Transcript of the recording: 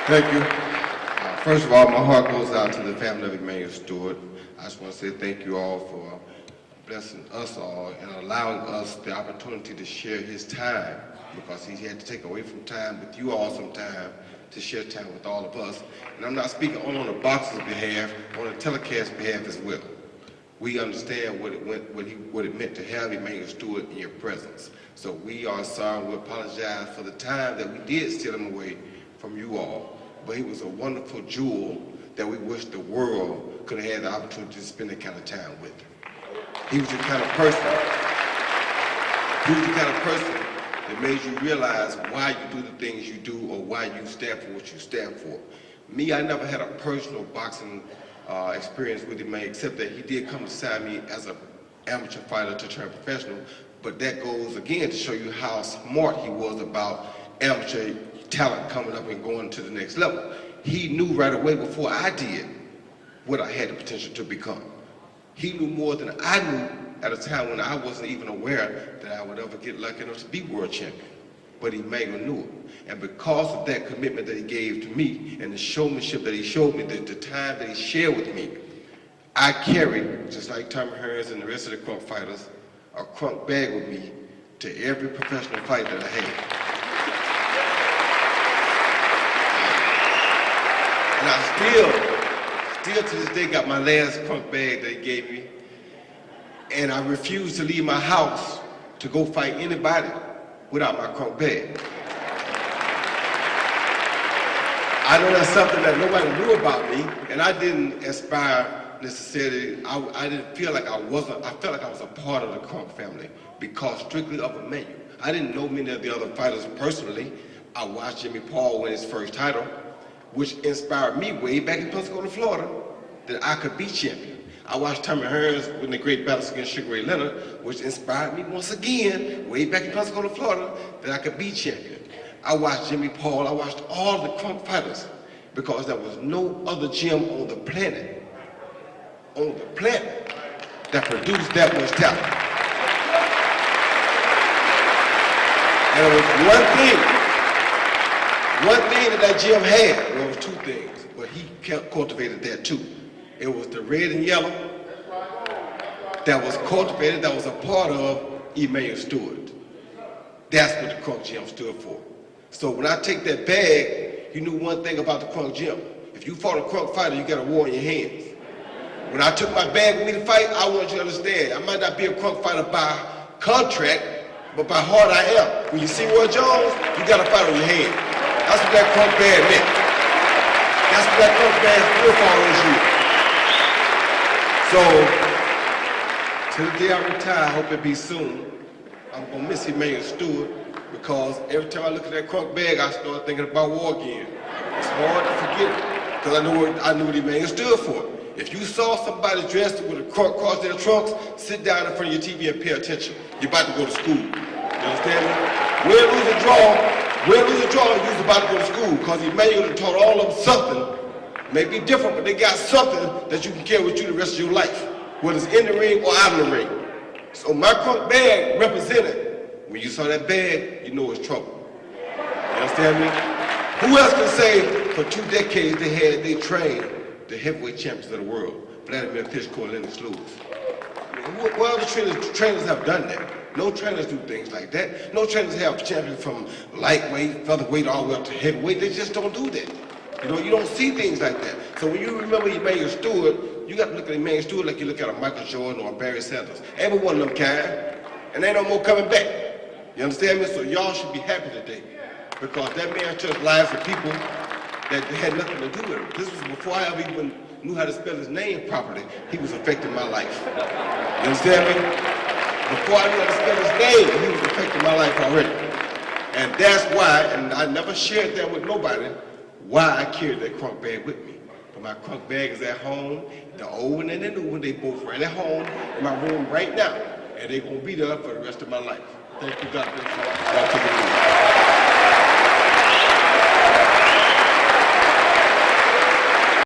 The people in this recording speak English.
Thank you. First of all, my heart goes out to the family of Emanuel Steward. I just want to say thank you all for blessing us all and allowing us the opportunity to share his time, because he had to take away from time with you all some time to share time with all of us. And I'm not speaking only on the boxer's behalf, on the telecast behalf as well. We understand what it meant to have Emanuel Steward in your presence. So we are sorry, we apologize for the time that we did steal him away from you all. But he was a wonderful jewel that we wish the world could have had the opportunity to spend that kind of time with. He was the kind of person, that made you realize why you do the things you do or why you stand for what you stand for. Me, I never had a personal boxing experience with him, except that he did come beside me as an amateur fighter to turn professional. But that goes again to show you how smart he was about amateur talent coming up and going to the next level. He knew right away before I did what I had the potential to become. He knew more than I knew at a time when I wasn't even aware that I would ever get lucky enough to be world champion. But Emanuel knew it. And because of that commitment that he gave to me and the showmanship that he showed me, the time that he shared with me, I carried, just like Tommy Hearns and the rest of the crunk fighters, a crunk bag with me to every professional fight that I had. And I still to this day got my last crunk bag that he gave me. And I refuse to leave my house to go fight anybody without my crunk bag. I know that's something that nobody knew about me, and I didn't aspire necessarily. I didn't feel like I wasn't. I felt like I was a part of the crunk family because strictly of Emanuel. I didn't know many of the other fighters personally. I watched Jimmy Paul win his first title, which inspired me way back in Pensacola, Florida, that I could be champion. I watched Tommy Hearns win the great battles against Sugar Ray Leonard, which inspired me once again, way back in Pensacola, Florida, that I could be champion. I watched Jimmy Paul, I watched all the crunk fighters, because there was no other gym on the planet, that produced that much talent. And it was one thing that gym had, well, it was two things, but he cultivated that too. It was the red and yellow that was cultivated, that was a part of Emanuel Steward. That's what the crunk gym stood for. So when I take that bag, you knew one thing about the crunk gym. If you fought a crunk fighter, you got a war in your hands. When I took my bag with me to fight, I want you to understand, I might not be a crunk fighter by contract, but by heart I am. When you see Roy Jones, you got a fight on your hands. That's what that crunk bag meant. That's what that crunk bag stood for all those years. So, till the day I retire, I hope it be soon, I'm gonna miss Emanuel Steward, because every time I look at that crunk bag, I start thinking about war again. It's hard to forget it, because I knew what Emanuel stood for. If you saw somebody dressed with a crunk across their trunks, sit down in front of your TV and pay attention. You're about to go to school. You understand me? Win, lose, or draw, you're about to go to school, because Emanuel taught all of them something. May be different, but they got something that you can carry with you the rest of your life, whether it's in the ring or out of the ring. So my crunk bag represented, when you saw that bag, you know it's trouble. You understand me? Who else can say for 2 decades they trained the heavyweight champions of the world, Vladimir Klitschko and Lennox Lewis? I mean, what other trainers have done that? No trainers do things like that. No trainers have champions from lightweight, featherweight, all the way up to heavyweight. They just don't do that. You know, you don't see things like that. So when you remember Emanuel Steward, you got to look at Emanuel Steward like you look at a Michael Jordan or a Barry Sanders. Ain't but one of them kind, and ain't no more coming back. You understand me? So y'all should be happy today, because that man touched lives of people that had nothing to do with him. This was before I ever even knew how to spell his name properly. He was affecting my life. You understand me? Before I knew how to spell his name, he was affecting my life already. And that's why, and I never shared that with nobody, why I carried that crunk bag with me. But my crunk bag is at home. The old one and the new one, they both right at home in my room right now. And they're going to be there for the rest of my life. Thank you, God bless you.